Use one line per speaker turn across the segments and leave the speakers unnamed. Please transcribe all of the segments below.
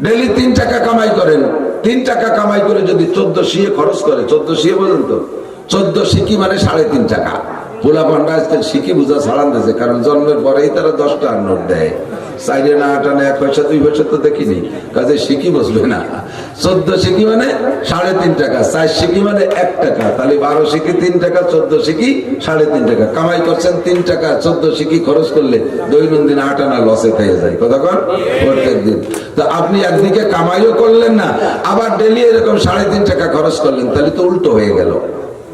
Daily 3 টাকা কামাই করেন, 3 টাকা কামাই করে যদি 14 শিয়ে খরচ করে, 14 শিয়ে বলেন তো, 14 শিকি মানে 3.5 টাকা। পোলা পান্ডা আজকাল শিখি বুঝা ছাড়ান দিয়েছে, কারণ জন্মের পরেই তারা 10 টাকার নোট দেয়। 4 আনা 8 আনা 1 পয়সা 2 পয়সা তো দেখিনি, কাজে শিখি বসবে না। 14 শিখি মানে 3.5 টাকা, 4 শিখি মানে 1 টাকা, তাহলে 12 শিখি 3 টাকা, 14 শিখি 3.5 টাকা। কামাই করছেন 3 টাকা, 14 শিখি খরচ করলে দৈনন্দিন 8 আনা লসে খেয়ে যায়। কতক্ষণ? প্রত্যেক দিন। তো আপনি একদিকে কামাইও করলেন না, আবার ডেলি এরকম 3.5 টাকা খরচ করলেন, তাহলে তো উল্টো হয়ে গেল।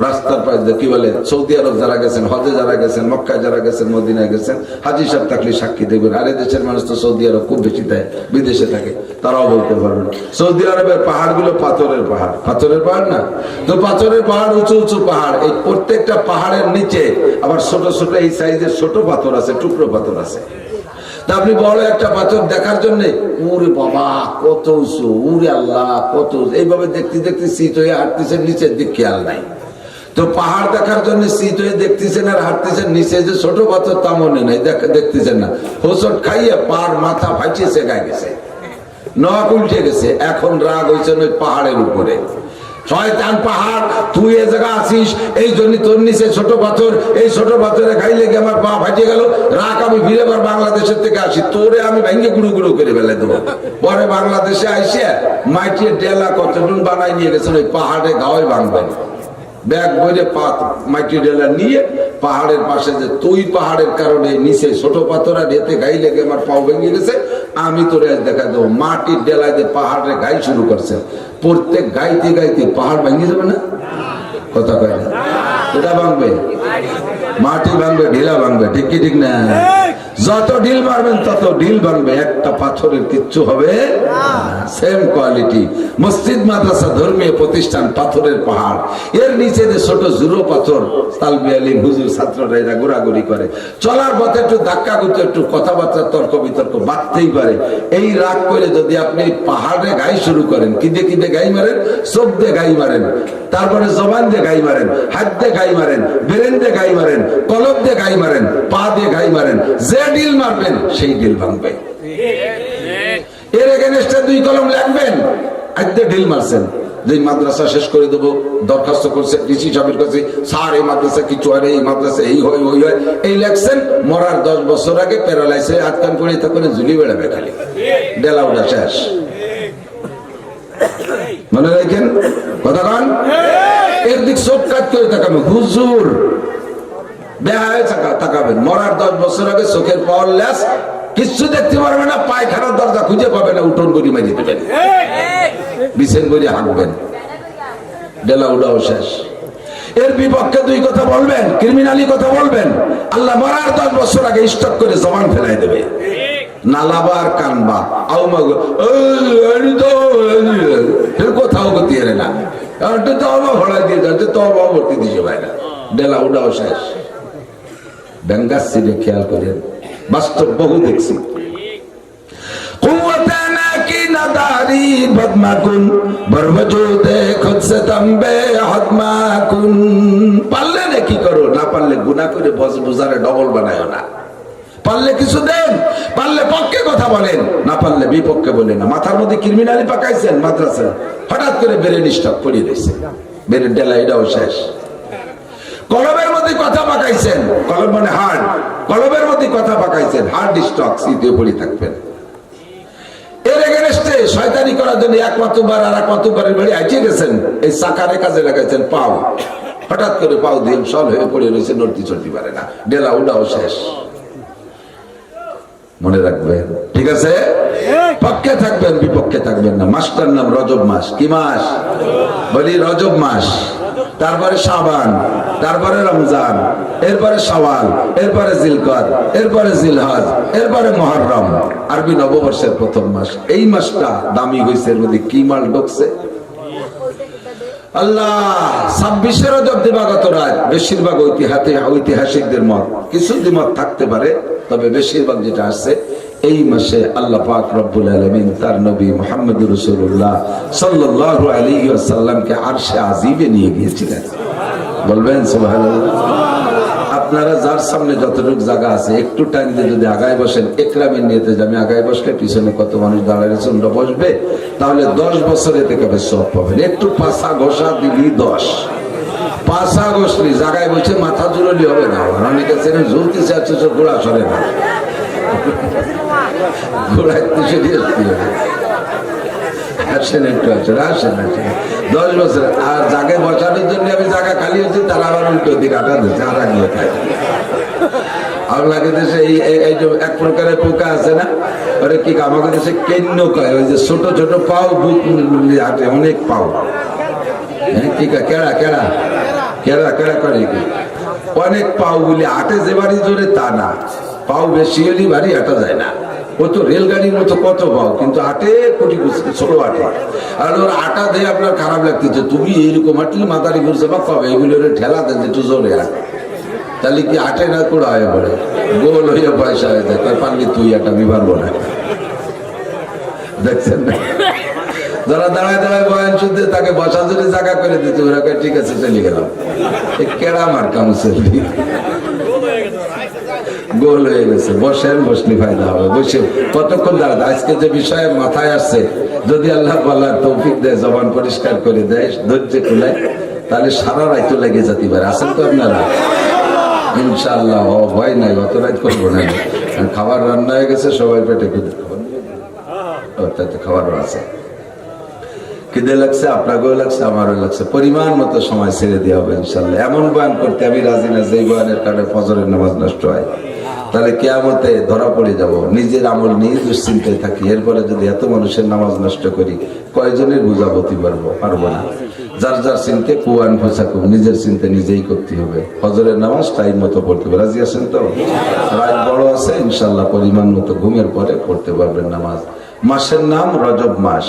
রাস্তার পাশে কি বলে, সৌদি আরব যারা গেছেন, হজে যারা গেছেন, মক্কায় যারা গেছেন, মদিনায় গেছেন, হাজি সাহেব থাকলে সাক্ষী দেবেন। আরে দেশের মানুষ তো সৌদি আরব খুব বেশি দেয়, বিদেশে থাকে, তারাও বলতে পারবেন। সৌদি আরবের পাহাড় গুলো পাথরের পাহাড়, পাথরের পাহাড় না তো, পাথরের পাহাড়, উঁচু উঁচু পাহাড়। এই প্রত্যেকটা পাহাড়ের নিচে আবার ছোট ছোট এই সাইজের ছোট পাথর আছে, টুকরো পাথর আছে। তা আপনি বড় একটা পাথর দেখার জন্য, উরে বাবা কত উঁচু, উরে আল্লাহ কত, এইভাবে দেখতে দেখতে শীত হয়ে হাঁটতেছেন, নিচের দিক খেয়াল নাই। তো পাহাড় দেখার জন্য শীত হয়ে দেখতেছেন আর হাঁটতেছেন, নিচে যে ছোট পাথর তা মনে নাই, দেখতেছেন না। হোঁচট খাইয়ে পার মাথা ফাইটিয়েছে, গায়ে গেছে, নখ উল্টে গেছে। এখন রাগ হয়েছেন ওই পাহাড়ের উপরে। শয়তান পাহাড়, তুই এ জায়গা আছিস, এই জন্য তোর নিচে ছোট পাথর, এই ছোট পাথরে খাই লেগে আমার পা ফাটিয়ে গেল। রাগ আমি ফিরে বার বাংলাদেশের থেকে আসি, তোরে আমি ভেঙে গুঁড়ো গুঁড়ো করে ফেলে দেবো। পরে বাংলাদেশে আইসে মাটির ডেলা কতটুন বানাই নিয়ে গেছেন, ওই পাহাড়ে গাওয়াই ভাঙবেন। ব্যাগ বইরে মাটি ডেলা নিয়ে পাহাড়ের পাশে, যে তুই পাহাড়ের কারণে নিচে ছোট পাথর আর এতে গাই লেগে আমার পাও ভেঙে গেছে, আমি তোরে আজ দেখা দেবো। মাটির ডেলায় যে পাহাড়ে গাই শুরু করছে, প্রত্যেক গাইতে গাইতে পাহাড় ভেঙে যাবে না? কথা কয় না? এটা ভাঙবে, মাটি ভাঙবে, ঢিলা ভাঙবে, ঠিক কি ঠিক না? যত ঢিল মারবেন তত ঢিল ভাঙবে, একটা পাথরের কিচ্ছু হবে। সেম কোয়ালিটি মসজিদ, মাদ্রাসা, ধর্মীয় প্রতিষ্ঠান, পাথরের পাহাড়। এর নিচে যে ছোট জুরো পাথর, তালবি আলিম হুজুর ছাত্ররা এরা ঘোরাঘুরি করে, চলার পথে একটু ধাক্কা গুতো, একটু কথাবার্তা, তর্ক বিতর্ক বাড়তেই পারে। এই রাগ করে যদি আপনি পাহাড়ে গাই শুরু করেন, কিদে কিদে গাই মারেন, চোখ দিয়ে গাই মারেন, তারপরে জবান দিয়ে গাই মারেন, হাত দিয়ে গাই মারেন, ব্রেন দিয়ে গাই মারেন, কলব দিয়ে গাই মারেন, পা দিয়ে গাই মারেন, যে ডিল মারবেন সেই ডিল ভাঙবে। এর এগেনস্টে 2 কলম লাগবেন, আজকে ডিল মারছেন, যে মাদ্রাসা শেষ করে দেবো, দরখাস্ত করছে ডিসি সাহেবের কাছে, স্যার এই মাদ্রাসা কিছু হয়, এই মাদ্রাসা এই হয় ওই হয়, এই লেখছেন। মরার 10 বছর আগে প্যারালাইসে আটকান পড়ে তখন ঝুলি বেড়াবে, খালি ডেলা উঠা শেষ। মনে রাখেন কথা কন, একদিক চোখ কাট করে তাকাবেন, হুজুর বেহায় তাকাবেন। মরার 10 বছর আগে চোখের পাওয়ার লেস, কিচ্ছু দেখতে পারবে না, পায়খানার দরজা খুঁজে পাবে না, উঠোন গড়ি মারিয়ে দেবেন, বিছেন গড়ি হাঁকবেন, ডেলা উড়াও শেষ। এর বিপক্ষে 2 কথা বলবেন, ক্রিমিনালি কথা বলবেন, আল্লাহ মরার 10 বছর আগে স্টক করে জবান ফেলাই দেবে। নালাবার কানবা আউমাগো কোথাও গতি এরে না, ভরা দিয়ে যাচ্ছে, তবা ভর্তি দিছে ভাই না, ডেলা উড়াও শেষ। বেঙ্গাসি খেয়াল করেন, বাস্তব বহু দেখছি। পারলে কি করো, না পারলে গুনাহ করে বোঝারে ডবল বানায় না। পারলে কিছু দেন, পারলে পক্ষে কথা বলেন, না পারলে বিপক্ষে বলেন না। মাথার মধ্যে ক্রিমিনালি পাকাইছেন মাদ্রাসা, হঠাৎ করে বেরেন স্টক পড়িয়ে দিয়েছে, বেরেন ডেলা এটাও শেষ। কলবের মধ্যে কথা পাকাইছেন, কলব মানে হার্ড, কলবের মধ্যে কথা পাকাইছেন, হার্ড স্টক সিটে পড়ে থাকবেন। এর এগেনস্টে শয়তানি করার জন্য একমাত্রবার আর একমাত্রবারের বাড়ি আইটিয়ে গেছেন, এই চাকারে কাজে লাগাইছেন পাও, হঠাৎ করে পাও দিয়ে সল হয়ে পড়ে রয়েছে, নড়তে চড়তে পারে না, ডেলা উডাও শেষ। মনে রাখবেন, ঠিক আছে? পক্ষে থাকবেন, বিপক্ষে থাকবেন না। মাসটার নাম রজব মাস। কি মাস বলি? রজব মাস। তারপরে শাবান, তারপরে রমজান, এরপরে শাওয়াল, এরপরে জিলকদ, এরপরে জিলহজ, এরপরে মুহররম, আরবি নববর্ষের প্রথম মাস। এই মাসটা দামি হয়েছে, এর মধ্যে কি মাল ঢুকছে আল্লাহ। 26 রজব দিবাগত রাত, বেশিরভাগ ঐতিহাসিকদের মত, কিছু দ্বিমত থাকতে পারে, তবে বেশিরভাগ যেটা আসছে এই মাসে আল্লাহ পাক রব্বুল আলামিন তার নবী মুহাম্মদুর রাসূলুল্লাহ সাল্লাল্লাহু আলাইহি ওয়াসাল্লামকে আরশে আজিমে নিয়ে গিয়েছিলেন। বলবেন সুবহানাল্লাহ। আপনারা যার সামনে যতটুকু জায়গা আছে একটু টাইম দিয়ে যদি আগায় বসেন, একরামের নিয়েতে যে আমি আগায় বসলে পিছনে কত মানুষ দাঁড়ায় চন্দ্র বসবে, তাহলে 10 বছর এতে কবে সব পাবেন। একটু পাশা ঘষা দিবি 10 পাশা ঘষলি জায়গায় বসে মাথা জুড়লি হবে না। অনেকে সেখানে ঝুলতে চাচ্ছে, ঘোড়া সরে না, ঘোড়ায় তুষে দিয়ে আসতে হবে। আসেন একটু আসেন, আসেন আসেন 10 বছর। আর জায়গায় বসানোর জন্য আমি জায়গা খালি হচ্ছে, তারা আবার উল্টো দিকে আটা দিচ্ছে, আর আগে খায়। আপনাকে দেশে এই যে এক প্রকারের পোকা আছে না, ওরে কি আমাকে দেশে কেন্ন কয়, ওই যে ছোট ছোট পাও, বুক হাটে অনেক পাও, হ্যাঁ কি কেড়া কেড়া কেড়া কেড়া করে কি অনেক পাও গুলি হাটে যে বাড়ি জোরে তা না, পাও বেশি হলে বাড়ি হাঁটা যায় না। ও তো রেলগাড়ির মতো কত পাও, কিন্তু আটে কোটি ছোট আটে। আর ওর আটা দিয়ে আপনার খারাপ লাগতেছে, তুমি এইরকম হাঁটলে মাথারি ঘুরছে বা কবে এগুলো ঠেলা দেন একটু জোরে আটে, তাহলে কি আটে না কোড়া হয়ে পড়ে, গোল হইয়া পয়সা হয়ে যায়। তার পারলি তুই একটা আমি পারবো না। দেখছেন না, যারা দাঁড়ায় দাঁড়ায় বয়ান শুনতে তাকে বসা জন্য জায়গা করে দিতে, ওরা ঠিক আছে চলে গেলাম। কেড়া মার কাউন্সিল গোল হয়ে গেছে। বসেন, বসলে ফায়দা হবে। বসে কতক্ষণ দাঁড়াতে, আজকে যে বিষয়ে মাথায় আসছে, যদি আল্লাহ বলার তৌফিক দেয়, জবান পরিষ্কার করে দেয়, ধৈর্য খুলে, তাহলে সারা রাত লেগে যেতে পারে। আছেন তো আপনারা? ইনশাআল্লাহ ভয় নাই, অত রাত করবো না। খাবার রান্না হয়ে গেছে, সবাই পেটে খুঁজে খাবারও আছে। খিদে লাগছে, আপনাকেও লাগছে, আমারও লাগছে, পরিমাণ মতো সময় ছেড়ে দেওয়া হবে ইনশাল্লাহ। এমন বয়ান করতে আমি রাজি না যে বয়ানের কারণে ফজরের নামাজ নষ্ট হয়, তাহলে কিয়ামতে ধরা পড়ে যাব। নিজের আমল নিয়ে দুশ্চিন্তায় থাকি, এরপরে যদি এত মানুষের নামাজ নষ্ট করি, কয়জনের বুঝাবতি পারবো না। যার যার চিনতে কুয়ান ফোসাকুম, নিজের চিনতে নিজেই করতে হবে। ফজরের নামাজ টাইম মতো পড়তে হবে। রাজি আছেন তো? রাত বড় আছে, ইনশাল্লাহ পরিমাণ মতো ঘুমের পরে পড়তে পারবেন নামাজ। মাসের নাম রজব মাস।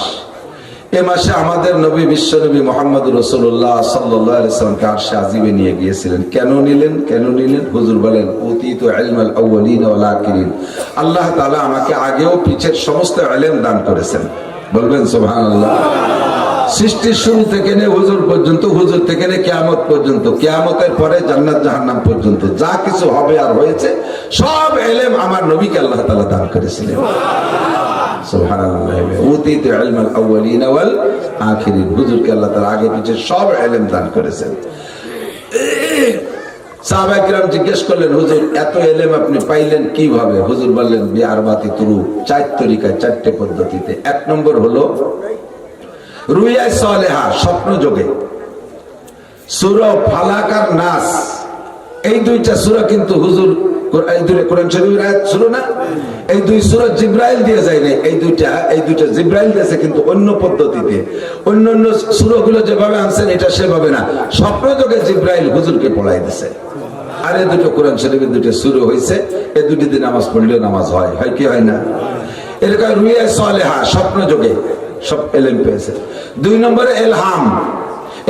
এ মাসে আমাদের নবী, বিশ্ব নবী মোহাম্মদ রাসূলুল্লাহ সাল্লাল্লাহু আলাইহি ওয়াসাল্লামকে আরশে আজিমে নিয়ে গিয়েছিলেন। কেন নিলেন? হুজুর বলেন, উতীতু ইলমাল আউয়ালিন ওয়াল আখিরিন, আল্লাহ তাআলা আমাকে আগেও পিছের সমস্ত ইলম দান করেছেন। বলবেন সুবহানাল্লাহ। সৃষ্টির শুরু থেকে নিয়ে হুজুর পর্যন্ত, হুজুর থেকে নিয়ে কিয়ামত পর্যন্ত, কিয়ামতের পরে জান্নাত জাহান্নাম পর্যন্ত যা কিছু হবে আর হয়েছে, সব ইলম আমার নবীকে আল্লাহ তাআলা দান করেছিলেন। সুবহানাল্লাহ। উতীতু ইলমাল আউয়ালিন ওয়াল আখিরিন, হুজুরকে আল্লাহ তাআলা আগে পিছে সব ইলম দান করেছেন। সাহাবায়ে কিরাম জিজ্ঞেস করলেন, হুজুর এত ইলম আপনি পাইলেন কিভাবে? হুজুর বললেন, বিআরবাতি তুরুক, 4 তরিকায়, 4টে পদ্ধতিতে। 1 নম্বর হলো রুইয়া সালেহা, স্বপ্ন যোগে। সূরা ফালাক আর নাস, এই 2টা সূরা কিন্তু হুজুর এই দুটো কোরআন শরীফের আয়াত ছিল না, এই 2 সূরা জিবরাইল দিয়ে যায় না, এই দুইটা জিবরাইল দিয়েছে, কিন্তু অন্য পদ্ধতিতে। অন্যান্য সূরাগুলো যেভাবে আনছেন এটা সেভাবে না, স্বপ্ন যোগে জিবরাইল হুজুরকে পড়াই দিয়েছে। আর এই দুটো কোরআন শরীফের 2টা সূরা হয়েছে, এই 2টি দিন নামাজ পড়লে নামাজ হয়, হয় কি হয় না? এরকম রুইয়া সালেহা, স্বপ্ন যোগে সব ইলম পেয়েছে। 2 নম্বরে ইলহাম।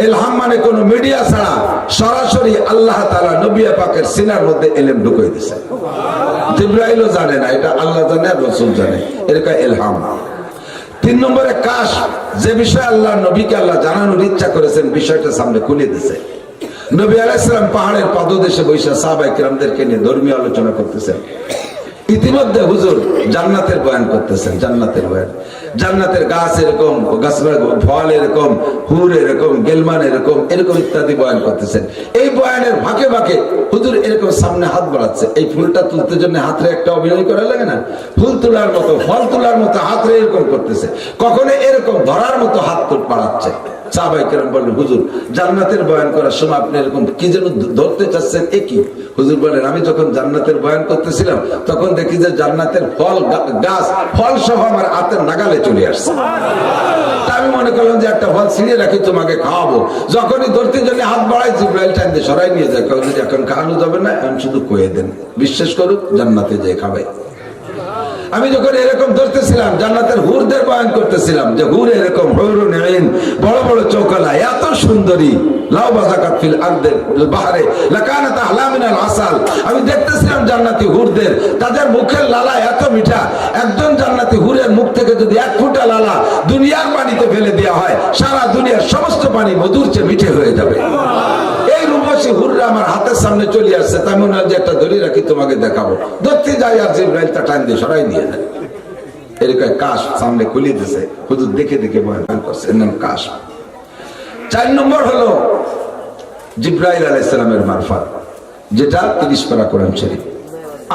ইলহাম মানে কোন মিডিয়া ছাড়া সরাসরি আল্লাহ তাআলা নবী পাকের সিনার মধ্যে ইলম ঢুকিয়ে দিয়েছে। জিবরাইলও জানে না, এটা আল্লাহ জানে আর রাসূল জানে, এরকম ইলহাম। 3 নম্বরে কাশফ, যে বিষয় আল্লাহ নবীকে আল্লাহ জানানোর ইচ্ছা করেছেন, বিষয়টা সামনে খুলে দিয়েছে। নবী আলাইহিস সালাম পাহাড়ের পাদদেশে বসে সাহাবায়ে কিরামদেরকে নিয়ে ধর্মীয় আলোচনা করতেছেন। ইতিমধ্যে হুজুর জান্নাতের বয়ান করতেছেন, জান্নাতের বয়ান, জান্নাতের গাছ এরকম, গাছের ফল এরকম, হুর এরকম, গেলমান এরকম, এরকম ইত্যাদি বয়ান করতেছেন। এই বয়ানের ফাঁকে ফাঁকে হুজুর এরকম সামনে হাত বাড়াচ্ছে। এই ফুলটা তুলতে জন্য হাতরে একটা অভিনয় করা লাগে না, ফুল তোলার মতো, ফল তোলার মতো হাতরে এরকম করতেছে, কখনো এরকম ধরার মতো হাত বাড়াচ্ছে। সাহাবায়ে কেরাম বললেন, হুজুর জান্নাতের বয়ান করার সময় আপনি এরকম কি যেন ধরতে চাচ্ছেন, এ কি? হুজুর বলেন, আমি যখন জান্নাতের বয়ান করতেছিলাম তখন দেখি যে জান্নাতের ফল গাছ, ফল সহ আমার হাতের নাগালে চলে আসছে। আমি মনে করলাম যে একটা ফল ছিঁড়ে রাখি, তোমাকে খাওয়াবো। যখনই ধরতে জন্য হাত বাড়াই, জিবরাইল টাইম দিয়ে সরাই নিয়ে যায়, এখন খাওয়ানো যাবে না, এখন শুধু কয়ে দেন, বিশ্বাস করুক, জান্নাতে যেয়ে খাবে। আমি যখন এরকম ধরতেছিলাম, জান্নাতের হুরদের বয়ান করতেছিলাম, যে হুর এরকম হুরুন ঈন, বড় বড় চৌকালা, এত সুন্দরী, লাউ বাযাকাত ফিল আরদিল বাহরে লাকানাত আহলা মিনাল আসাল। আমি দেখতেছিলাম জান্নাতি হুরদের, তাদের মুখের লালা এত মিঠা, একজন জান্নাতি হুরের মুখ থেকে যদি 1 ফোঁটা লালা দুনিয়ার পানিতে ফেলে দেওয়া হয়, সারা দুনিয়ার সমস্ত পানি মধুর চেয়ে মিঠে হয়ে যাবে। এই রূপসী বেশি হুররা আমার হাতের সামনে চলে আসছে, তাই মনে হয় যে একটা ধরে রাখি তোমাকে দেখাবো, ধরতে যাই আর জিব্রাইল তা টাইম দিয়ে সরাই দিয়ে দেয়। এরকম কাশ সামনে খুলিয়ে দিয়েছে, হুজুর দেখে দেখে বয়ান করছে, এর নাম কাশ। 4 নম্বর হলো জিব্রাইল আলাইহিস সালামের মারফত, যেটা 30 পারা কোরআন শরীফ,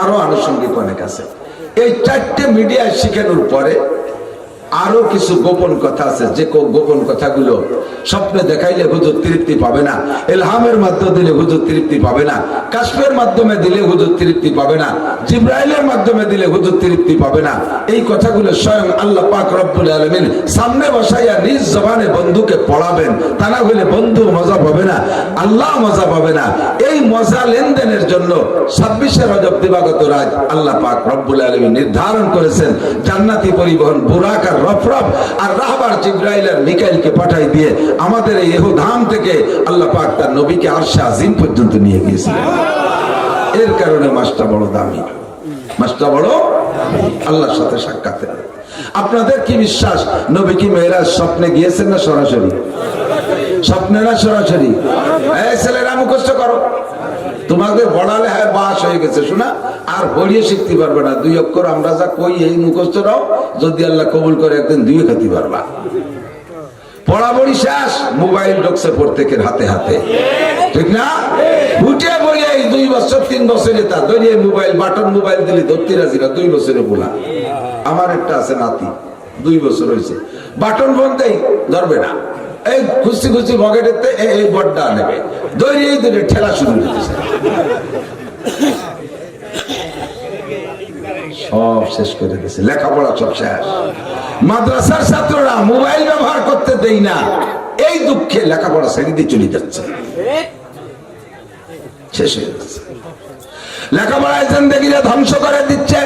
আরো আনুষঙ্গিক অনেক আছে। এই 4টে মিডিয়ায় শিখানোর পরে আরো কিছু গোপন কথা আছে, যে গোপন কথাগুলো স্বপ্নে দেখাইলে হুজুর তৃপ্তি পাবে না, ইলহামের মাধ্যমে দিলে হুজুর তৃপ্তি পাবে না, কাশফের মাধ্যমে দিলে হুজুর তৃপ্তি পাবে না, জিব্রাইলের মাধ্যমে দিলে হুজুর তৃপ্তি পাবে না। এই কথাগুলো স্বয়ং আল্লাহ পাক রব্বুল আলামিন সামনে বসাইয়া নিজ জবানে বন্ধুকে পড়াবেন, তা না হলে বন্ধু মজা পাবে না, আল্লাহ মজা পাবে না। এই মজা লেনদেনের জন্য 26শে রজব দিবাগত রাত আল্লাহ পাক রব্বুল আলামিন নির্ধারণ করেছেন জান্নাতি পরিবহন বুরাক আর রফরফ আর রাহবার জিব্রাইল আর মিকাইলকে পাঠাই দিয়ে আমাদের এই ইহুধাম থেকে আল্লাহ পাক তার নবীকে আরশে আজিম পর্যন্ত নিয়ে গিয়েছিলেন। এর কারণে মাসটা বড় দামি, মাসটা বড় আল্লাহর সাথে সাক্ষাতের। আপনাদের কি বিশ্বাস নবী কি মেরাজ স্বপ্নে গিয়েছেন না সরাসরি? স্বপ্নে না সরাসরি? এই ছেলেরা মুখস্থ করো, তোমাদের পড়ালে হ্যাঁ বাস হয়ে গেছে শোনা, আর পড়িয়ে শিখতে পারবে না। 2 অক্ষর আমরা যা কই এই মুখস্থ রাও, যদি আল্লাহ কবুল করে একদিন 2 খাতে পারবা। পড়াপড়ি শেষ, মোবাইল ঢুকছে প্রত্যেকের হাতে হাতে, ঠিক না? উঠে বলি এই 2 বছর 3 বছরে তা ধরিয়ে মোবাইল, বাটন মোবাইল দিলে ধরতে রাজি না। 2 বছরে বলা, আমার একটা আছে নাতি 2 বছর হয়েছে, বাটন ফোন দেই ধরবে না, এই খুশি খুশি পকেটেতে এই বড্ডা নেবে, দৌড়িয়েই ধরে ঠেলা শুরু করেছে, সব শেষ করে দিয়েছে, লেখাপড়া সব শেষ। মাদ্রাসার ছাত্ররা মোবাইল ব্যবহার করতে দেই না, এই দুঃখে লেখাপড়া ছেড়ে দিয়ে চলে যাচ্ছে, শেষ হয়ে যাচ্ছে। লেখাপড়ায় জিন্দেগিরে ধ্বংস করে দিচ্ছে।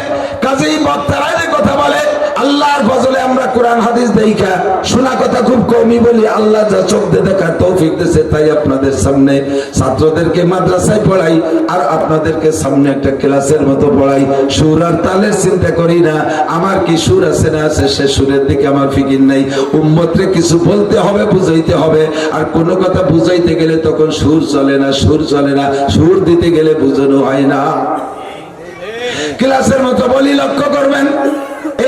কাজেই বক্তারা যে কথা বলে আল্লাহর ফজলে আমরা কোরআন হাদিস দেখা শোনা কথা খুব কমই বলি, আল্লাহ যা চোখ দিয়ে দেখার তৌফিক দিয়েছে তাই আপনাদের সামনে ছাত্রদেরকে মাদ্রাসায় পড়াই আর আপনাদেরকে সামনে একটা ক্লাসের মতো পড়াই। সুর আর তালের চিন্তা করি না, আমার কি সুর আছে না আছে সে সুরের দিকে আমার ফিকির নাই। উম্মতরে কিছু বলতে হবে, বুঝাইতে হবে, আর কোনো কথা বুঝাইতে গেলে তখন সুর চলে না, সুর চলে না, সুর দিতে গেলে বুঝানো হয় না। ক্লাসের মতো বলি, লক্ষ্য করবেন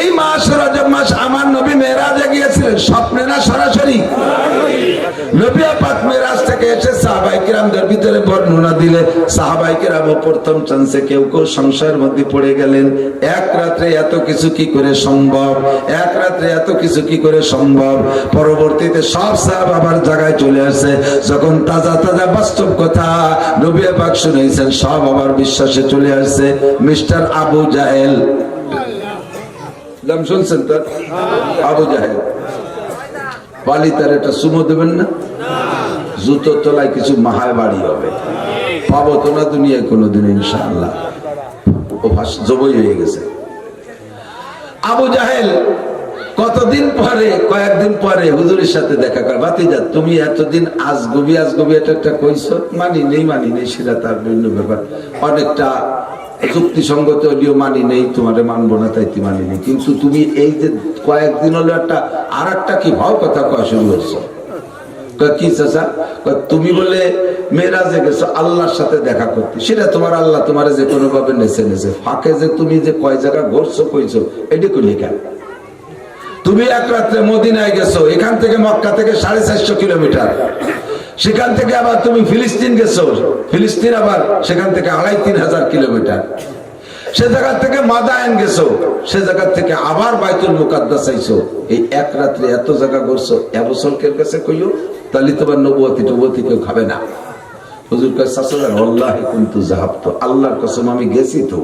এই মাস রজব মাস আমার নবী মেরাজে গিয়েছিলেন, স্বপ্নে না সরাসরি? নবী পাক মেরাজ থেকে এসে সাহাবায়ে কিরামদের ভিতরে বর্ণনা দিলে সাহাবায়ে কিরাম প্রথম চান্সে কেউ কেউ সংশয়ের মধ্যে পড়ে গেলেন, এক রাত্রে এত কিছু কি করে সম্ভব, এক রাত্রে এত কিছু কি করে সম্ভব। পরবর্তীতে সব সাহাবা আবার জায়গায় চলে আসে, যখন তাজা তাজা বাস্তব কথা নবী পাক শুনেছেন সব আবার বিশ্বাসে চলে আসছে। মিস্টার আবু জাহেল, নাম শুনছেন তো? আবু জাহেল পালি, তার একটা সুমো দেবেন না? জুতোর তলায় কিছু মাহায় বাড়ি হবে, পাবো তো না দুনিয়ায় কোনোদিন ইনশাআল্লাহ। ও জবই হয়ে গেছে। আবু জাহেল কতদিন পরে, কয়েকদিন পরে হুজুরের সাথে দেখা করে, ভাতিজা তুমি এতদিন আজগবি আজগবি একটা কইছো, মানি নেই সেটা তার ভিন্ন ব্যাপার, অনেকটা যুক্তিসঙ্গত হলেও মানি নেই, তোমারে মানবো না তাই মানি নেই, কিন্তু তুমি এই যে কয়েকদিন হলো একটা আর একটা কি ভাও কথা কয়া শুরু করছো। কি চাচা? তুমি বলে মেরাজে গেছো আল্লাহর সাথে দেখা করতে, সেটা তোমার আল্লাহ তোমার যে কোনো ভাবে নেচে নেচে ফাঁকে যে তুমি যে কয় জায়গা ঘুরছো কইছো এটি কইলি কেন? তুমি এক রাত্রে মদিনায় গেছো, এখান থেকে মক্কা থেকে 450 কিলোমিটার, সেখান থেকে আবার তুমি ফিলিস্তিন গেছো, ফিলিস্তিন আবার সেখান থেকে 2500 কিলোমিটার, সে জায়গা থেকে মাদায়েন গেছো, সে জায়গা থেকে আবার বাইতুল মুকাদ্দাস আইছো, এই এক রাত্রে এত জায়গা ঘুরছো। আবু সলকের কাছে কইও তাহলে তোমার নবুয়তি টবুয়তি কেউ খাবে না। হুজুর কাছে সাল্লাল্লাহু আলাইহি কুনতু যাহাবতু, আল্লাহর কসম আমি গেছি তো।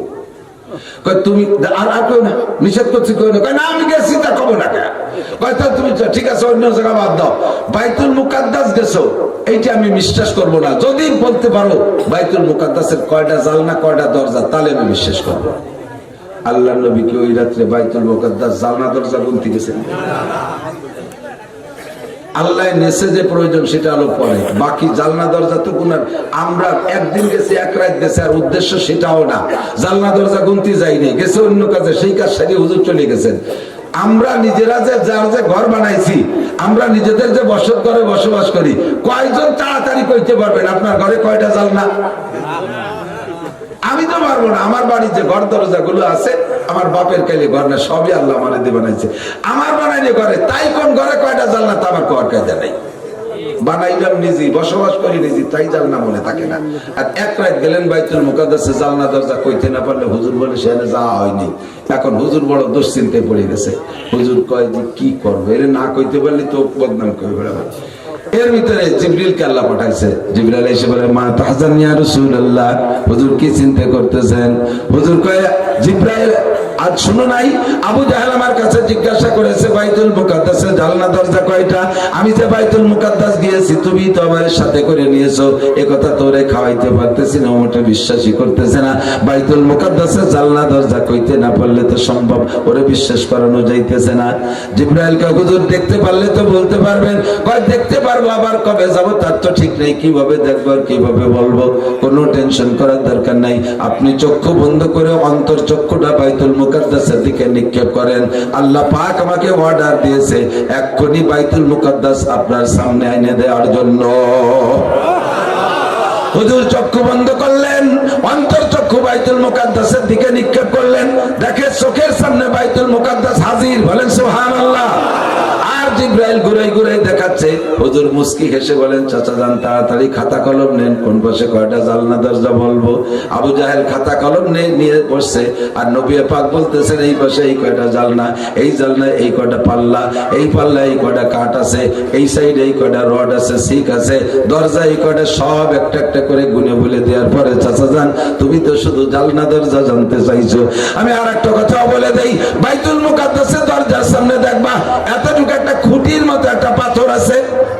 কয় তুমি আর কেউ না নিষেধ করছি, কেউ না, কয় না আমি গেছি তা কব না কেন? কয় তো তুমি ঠিক আছে অন্য জায়গা বাদ দাও, বাইতুল মুকাদ্দাস গেছো এইটা আমি বিশ্বাস করব না, যদি বলতে পারো বাইতুল মুকাদ্দাসের কয়টা জালনা কয়টা দরজা তাহলে আমি বিশ্বাস করব। আল্লাহর নবী কি ওই রাত্রে বাইতুল মুকাদ্দাস জালনা দরজা গুনতে গেছেন? আল্লাহ নেছে যে প্রয়োজন সেটা আলো পরে, বাকি জালনা দরজা তো গুনার। আমরা একদিন গেছি এক রাত গেছে, আর উদ্দেশ্য সেটাও না, জালনা দরজা গুনতে যাইনি, গেছে অন্য কাজে, সেই কাজ সারিয়ে হুজুর চলে গেছেন। আমরা নিজেরা যে যার যে ঘর বানাইছি, আমরা নিজেদের যে বসত ঘরে বসবাস করি, কয়জন তাড়াতাড়ি কইতে পারবেন আপনার ঘরে কয়টা জানলা? আমি তো পারবো না। আমার বাড়ির যে ঘর দরজা গুলো আছে, আমার বাপের কাইলে ঘর না, সবই আল্লাহ আমার দিয়ে বানাইছে। আমার বানাইলে ঘরে, তাই কোন ঘরে কয়টা জানলা তা আমার কর কায়দা নাই। বানাইলাম নিজেই, বসবাস করি নিজেই, তাই জানলা মনে থাকে না। আর এক রাত গেলেন বাইতুল মুকাদ্দাসে, জানলা দরজা কইতে না পারলে হুজুর বলে সেখানে যাওয়া হয়নি। এখন হুজুর বড় দুশ্চিন্তায় পড়ে গেছে। হুজুর কয় যে কি করবো, এর না কইতে পারলে তো বদনাম করবে। এর ভিতরে জিবরিলকে আল্লাহ পাঠাইছে। জিবরিল এসে বলে, মা তাহজান ইয়া রাসূলুল্লাহ, হুজুর কি চিন্তা করতেছেন? হুজুর কয়, জিবরাইল আজ শুনো নাই, আবু জাহেল আমার কাছে জিজ্ঞাসা করেছে বাইতুল মুকাদ্দাসের জানলা দরজা কয়টা। আমি যে বাইতুল মুকাদ্দাস গিয়েছি, তুমি তো আমার সাথে করে নিয়েছো, এ কথা তোরে খাওয়াইতে পারতেছি না, ওটা বিশ্বাসই করতেছে না। বাইতুল মুকাদ্দাসের জানলা দরজা কইতে না পারলে তো সম্ভব, ওরে বিশ্বাস করানো যাইতেছে না। জিবরাইল কয়, হুজুর দেখতে পারলে তো বলতে পারবেন। কয়, দেখতে পারবো, আবার কবে যাবো তার তো ঠিক নেই, কিভাবে দেখবো আর কিভাবে বলবো। কোনো টেনশন করার দরকার নাই, আপনি চক্ষু বন্ধ করে অন্তর চক্ষুটা বাইতুল মুকাদ্দাসের দিকে নিক্ষেপ করেন। আল্লাহ পাক আমাকে অর্ডার দিয়েছে এক্ষুনি বাইতুল মুকাদ্দাস আপনার সামনে এনে দেওয়ার জন্য। হুজুর চক্ষু বন্ধ করলেন, অন্তর চক্ষু বাইতুল মুকাদ্দাসের দিকে নিক্ষেপ করলেন। দেখে চোখের সামনে বাইতুল মুকাদ্দাস হাজির, বলেন সুবহানাল্লাহ। আর জিবরাইল ঘুরাই ঘুরাই দেখাচ্ছে। হুজুর মুস্কি হেসে বলেন, চাচা যান তাড়াতাড়ি খাতা কলম নেন, কোন পাশে কয়টা জানলা দরজা বলবো। আবু জাহেল খাতা কলম নিয়ে বসছে, আর নবী পাক বলতেছেন, এই পাশে এই কয়টা জানলা, এই জানলায় এই কয়টা পাল্লা, এই পাল্লা এই কয়টা কাঠ আছে, এই সাইডে এই কয়টা রড আছে, সিক আছে, দরজা এই কয়টা, সব একটা একটা করে গুনে বলে দেওয়ার পরে, চাচা যান তুমি তো শুধু জানলা দরজা জানতে চাইছো, আমি আর একটা কথা বলে দেই। বাইতুল মুকাদ্দাসের দরজার সামনে দেখবা এতটুকু একটা খুঁটির মতো একটা পাথর আছে,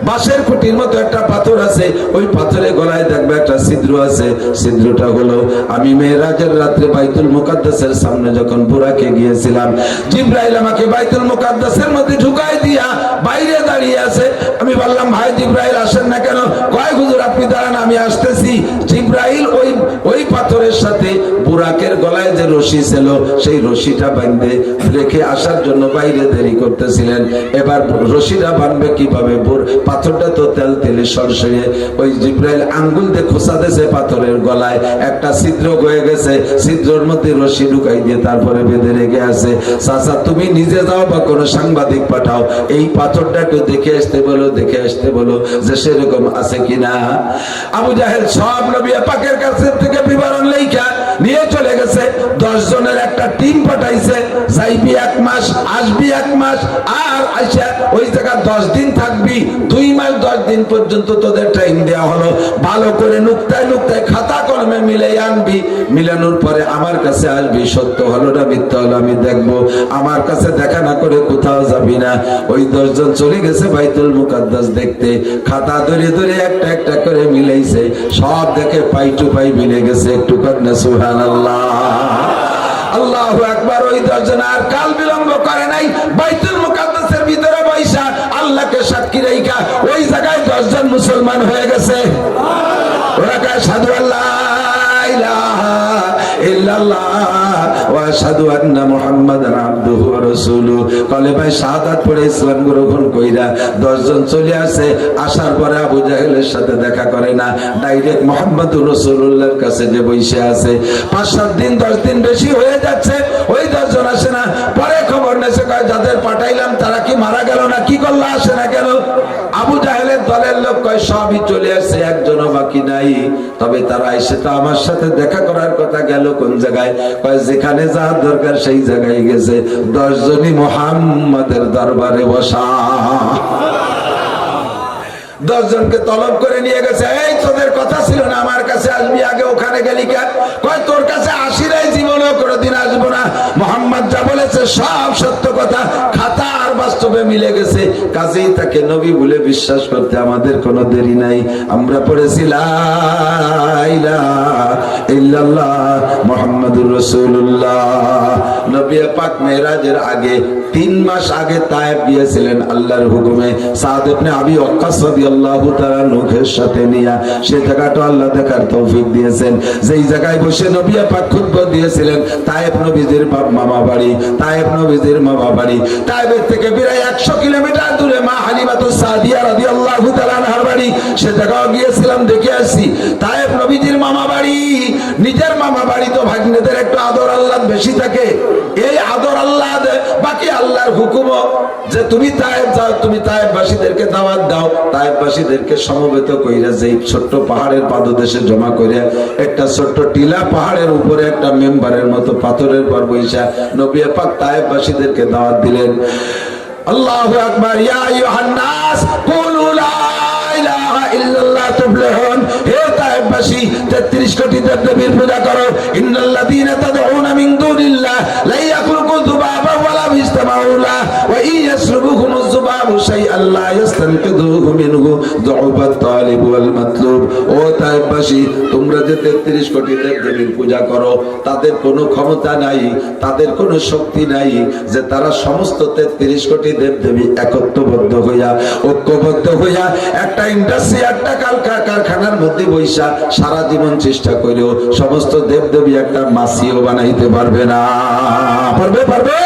বাঁশের খুঁটির মতো একটা পাথর আছে। ওই পাথরের গলায় দেখবে একটা ছিদ্র আছে। ছিদ্রটা হলো, আমি মেরাজের রাত্রে বাইতুল মুকাদ্দাসের সামনে যখন বুরাকে গিয়েছিলাম, জিবরাইল আমাকে বাইতুল মুকাদ্দাসের মধ্যে ঢুকাই দিয়া বাইরে দাঁড়িয়ে আছে। আমি বললাম, ভাই জিবরাইল আসেন না কেন? কয়, হুজুর আপনি দাঁড়ান, আমি আসতেছি। জিবরাইল ওই পাথরের সাথে বুরাকের গলায় যে রশি ছিল, সেই রশিটা বাঁধে রেখে আসার জন্য বাইরে দেরি করতেছিলেন। এবার রশিটা বাঁধবে কিভাবে? পাথরটা তো তেল তেলে সরসরে। ওই জিবরাইল আঙ্গুল দিয়ে খোঁচা দিয়েছে পাথরের গলায়, একটা ছিদ্র হয়ে গেছে, ছিদ্রের মধ্যে রশি ঢুকাই দিয়ে তারপরে বেঁধে রেখে আছে। চাচা তুমি নিজে যাও বা কোনো সাংবাদিক পাঠাও, এই পাথরটা একটু দেখে আসতে বলো, দেখে আসতে বলো যে সেরকম আছে কিনা। আবু জাহেল সব নবী পাকের কাছে থেকে বিবরণ লেখা নিয়ে চলে গেছে। 10 জনের একটা টিম পাঠাইছে, যাইবি 1 মাস, আসবি 1 মাস, আর আইসা ওই জায়গা 10 দিন থাকবি, 2 মাস 10 দিন পর্যন্ত তোদের টাইম দেওয়া হলো। ভালো করে নুক্তায় নুক্তায় খাতা কলমে মিলে আনবি, মিলানোর পরে আমার কাছে আসবি। সত্য হলো না মিথ্যা হলো আমি দেখবো, আমার কাছে দেখা না করে কোথাও যাবি না। ওই 10 জন চলে গেছে বাইতুল মুকাদ্দাস দেখতে, খাতা ধরে ধরে একটা একটা করে মিলাইছে, সব দেখে পাই টু পাই মিলে গেছে। একটু কন্যা সুবহানাল্লাহ, আল্লাহু আকবার। ওই 10 জন আর কাল বিলম্ব করে নাই, বাইতুল মুকাদ্দাসের ভিতরে বৈশা আল্লাহকে সাক্ষী রেখা ওই জায়গায় 10 জন মুসলমান হয়ে গেছে। ওরা কয়, সাধু আল্লাহ ইলাহা ইল্লাল্লাহ ওয়া আশহাদু আন্না মুহাম্মাদান আবদুহু ওয়া রাসূলুহু। কলেমায়ে শাহাদাত পড়ে ইসলাম গ্রহণ কইরা 10 জন চলে আসে। আসার পরে আবু জাহেলের সাথে দেখা করে না, ডাইরেক্ট মুহাম্মদুর রাসূলুল্লাহর কাছে যে বসে আছে। 5-7 দিন 10 দিন বেশি হয়ে যাচ্ছে, ওই 10 জন আসে না। পরে খবর নেছে, কয় যাদের পাঠাইলাম তারা কি মারা গেল না, কি করলো, আসে না কেন? আবু জাহেলের দলের লোক কয় সবই চলে আসছে, একজনও বাকি নাই। তবে তারা এসে তো আমার সাথে দেখা করার কথা, গেল কোন জায়গায়? কয় যেখানে যাওয়ার দরকার সেই জায়গায় গেছে। 10 জনই মুহাম্মাদের দরবারে বসা। 10 জনকে তলব করে নিয়ে গেছে। এই তোদের কথা ছিল না আমার কাছে আসবি, আগে ওখানে গেলি কেন? কয় তোর কাছে আসি নাই, জীবনেও কোনোদিন আসবো না। মুহাম্মদ যা বলেছে সব সত্য কথা, খাতা আর বাস্তব মাকতুবে মিলে গেছে, কাজেই তাকে নবী বলে বিশ্বাস করতে আমাদের কোনো দেরি নাই। আমরা পড়েছি লা ইলাহা ইল্লাল্লাহ মুহাম্মাদুর রাসূলুল্লাহ। নবী পাক মেরাজের আগে 3 মাস আগে তায়েফ গিয়েছিলেন আল্লাহর হুকুমে, সাদ ইবনে আবি ওয়াক্কাস রাদিয়াল্লাহু তাআলা নুহের সাথে নিয়া। সেই জায়গাটা আল্লাহ দেখার তৌফিক দিয়েছেন, যেই জায়গায় বসে নবী পাক খুতবা দিয়েছিলেন। তায়েফ নবীজির মামা বাড়ি, তায়েফ নবীজির মামা বাড়ি। তায়েফের থেকে প্রায় 100 কিলোমিটার দূরে মা হালিমাতুস সাদিয়া রাদিয়াল্লাহু তাআলা আনহার বাড়ি। সে জায়গায় গিয়েছিলাম, দেখে আসছি। তায়েফ নবীজির মামা বাড়ি, নিজের মামা বাড়ি তো ভাগ্নেদের একটু আদর আল্লাহ বেশি থাকে। এই আদর আল্লাহ বাকি আল্লাহর হুকুম যে তুমি তায়েফ যাও, তুমি তায়েফবাসীদেরকে দাওয়াত দাও। তায়েফবাসীদেরকে সমবেত কইরা যেই ছোট্ট পাহাড়ের পাদদেশে জমা করে একটা ছোট্ট টিলা পাহাড়ের উপরে একটা মেম্বারের মতো পাথরের পর বৈশা নবী পাক তায়েফবাসীদেরকে দাওয়াত দিলেন। আল্লাহু আকবার। ইয়া আইয়ুহান নাস কুলু লা ইলাহা ইল্লাল্লাহ তুফলিহুন। হে তায়েফবাসী, 33 কোটি দেবদেবীর পূজা করো। ইন্নাল্লাযীনা তাদউনা মিন দুনিল্লাহ লা ইয়াখলুকু যুবাবা ওয়া লা ইসতামাউ লাহু ওয়া ইন ইয়াসলুবুহুমুজ যুবাবু শাইআন লা ইস্তানকিযুহু মিনহু যুবাত তালিব ওয়াল মাতলুব। ও তায়েফবাসী, তোমরা যে 33 কোটি দেবদেবীর পূজা করো, তাদের কোনো ক্ষমতা নাই, তাদের কোনো শক্তি নাই যে তারা সমস্ত 33 কোটি দেবদেবী একত্রবদ্ধ হইয়া, ঐক্যবদ্ধ হইয়া একটা ইন্ডাস্ট্রি, একটা কারখানার মধ্যে বৈশা সারা জীবন চেষ্টা করেও সমস্ত দেবদেবী একটা মাসিও বানাইতে পারবে না। পারবে?